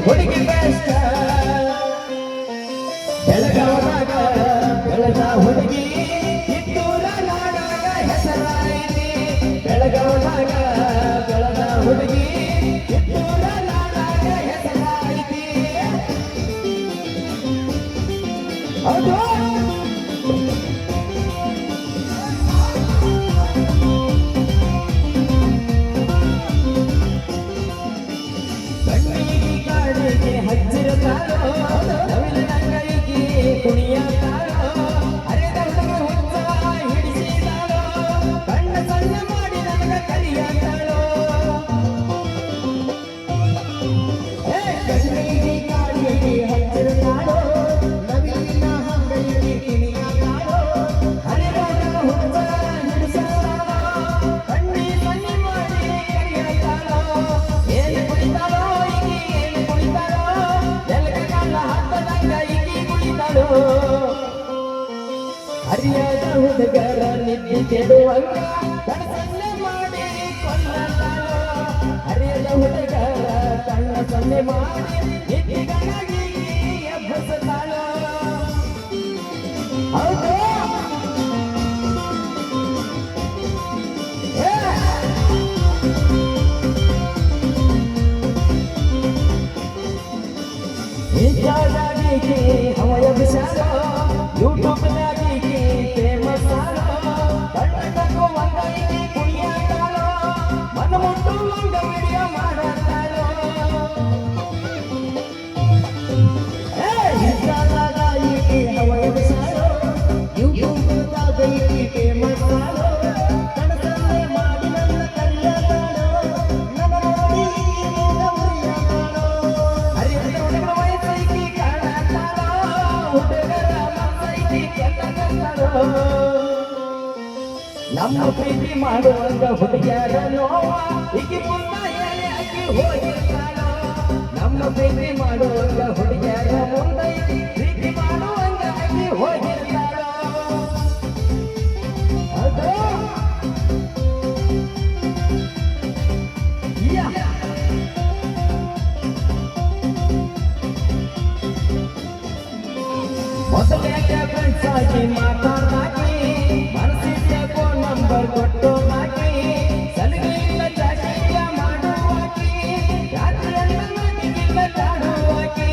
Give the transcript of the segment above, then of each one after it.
ಹುಡುಗಿ ಬೆಸ್ಟ್ ಬೆಳಗಾವದಾಗ ಬೆಳೆದ ಹುಡುಗಿ ಕಿತ್ತೂರ ನಾಡಾಗ ಹೆಸರಾಯಿತಿ ಬೆಳಗಾವದಾಗ ಬೆಳೆದ ಹುಡುಗಿ ಕಿತ್ತೂರ ನಾಡಾಗ ಹೆಸರಾಯಿತಿ ಹೌದು ಹರಿಯದ ಹುಡುಗರ ನಿದ್ದೆ ಕೆಡುವಂಗ ಕಣ್ಣಸನ್ನೆ ಮಾಡಿ ಕೊಲ್ಲತಾಳೋ ಹರಿಯದ ಹುಡುಗರ ಕಣ್ಣ ಸನ್ನೆ ಮಾಡಿ ನಿದ್ದಿಗಾಗಿ ಎಬ್ಬಸತಾಳೋ ಹೌದು ಇನ್ಸ್ಟಾಗ್ರಾಮಿಗೆ ಹವಯ ಬಿಸಾಡೋ ಯೂಟ್ಯೂಬ್ನಾಗಿಗೆ ಫೇಮಸ್ ಆಡೋ ಕಣ್ಣು ಒಂದೈಗೆ ಕುಣಿಯಾಡೋ ಮನ ಮುಟ್ಟು ಒಂದ ವಿಡಿಯೋ ಮಾಡಾಡೋ ಇನ್ಸ್ಟಾಗ್ರಾಮಿಗೆ ಹವಯ ಬಿಸಾಡೋ ಯೂಟ್ಯೂಬ್ನಾಗಿಗೆ ಫೇಮಸ್ ಆಡೋ ಕಣ್ಣಸನ್ನೆ ಮಾಡಿ ನನ್ನ ಕರಿಯಾಡೋ ನನ್ನ ನೋಡಿ ಈಗ ಉರಿಯಾಡೋ ಹರಿಯದ ಹುಡುಗರ ವಯಸ್ಸೈಗೆ ಕಾಣಾಡೋ ಹುಡುಗರ ನಮ್ಮ ಪ್ರೀತಿ ಮಾಡುವಂಗ ಹುಡುಗಿಯರ ನೋವ ಈಗಿ ಮುಂದ ಎಳೆ ಆಗಿ ಹೋಗಿರ್ತಾಳೋ ನಮ್ಮ ಪ್ರೀತಿ ಮಾಡುವಂಗ ಹುಡುಗಿಯರ ಮುಂದ ಪ್ರೀತಿ ಮಾಡುವಂಗ ಆಗಿ ಹೋಗಿರ್ತಾಳೋ ಅದು ಮೊದಲೇ ಫ್ರೆಂಡ್ಸ್ ಆಗಿ ಮಾತಾಡ್ದಾಗಿ ಮನಸ್ಸಿದ್ದ ಫೋನ್ ನಂಬರ್ ಕೊಟ್ಟು ಹಾಕಿ ಸಲಗಿಲ್ಲ ಜಾಸ್ತಿಯ ಮಾಡುವಾಕಿ ರಾತ್ರಿಯಲ್ಲ ಮನೆಗಿಲ್ಲ ಕಾಡುವಾಕಿ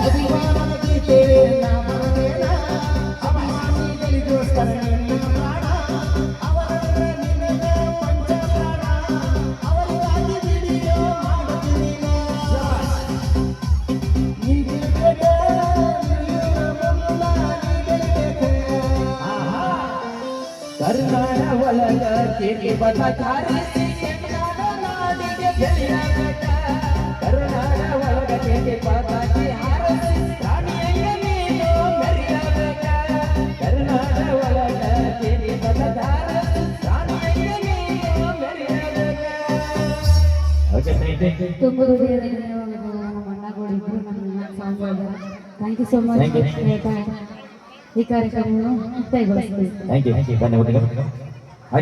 ಅಭಿಮಾನದ ಗೀತೆ ನಾಮನೇನ ಅಭಿಮಾನಿಗಳಿಗೋಸ್ಕರ ನಿನ್ನ ಪ್ರಾಣ ಅವರನ್ನೇ ನಿನ್ನೆ ಪಂಚಪ್ರಾಣ ಅವರಿಗಾಗಿ ವಿಡಿಯೋ ಮಾಡುತ್ತೀನಿ ಕರ್ನಾಡ ಒಳಗ ಕೇಳಿ ಬದಕಾರಿ ನಾಡಿಗೆ ಬೆಳೆಯಾಗಟ ಕರ್ನಾಡ ಒಳಗ ಕೇಳಿ ಬದಕಿ ಹಾರಸಿ ರಾಣಿಯ ನೀನು ಮೆರೆಯಬೇಕ ಕರ್ನಾಡ ಒಳಗ ಕೇಳಿ ಬದಕಾರ ರಾಣಿಯ ನೀನು ಮೆರೆಯಬೇಕ ಓಕೆ ತುಂಬ ನಮ್ಮ ಅಣ್ಣಗಳಿದ್ರು ನಮ್ಮ song thank you so much ಈ ಕಾರ್ಯಕ್ರಮವನ್ನು ಮುಕ್ತಾಯಗೊಳಿಸ್ತೀವಿ ಥ್ಯಾಂಕ್ ಯು ಧನ್ಯವಾದಗಳು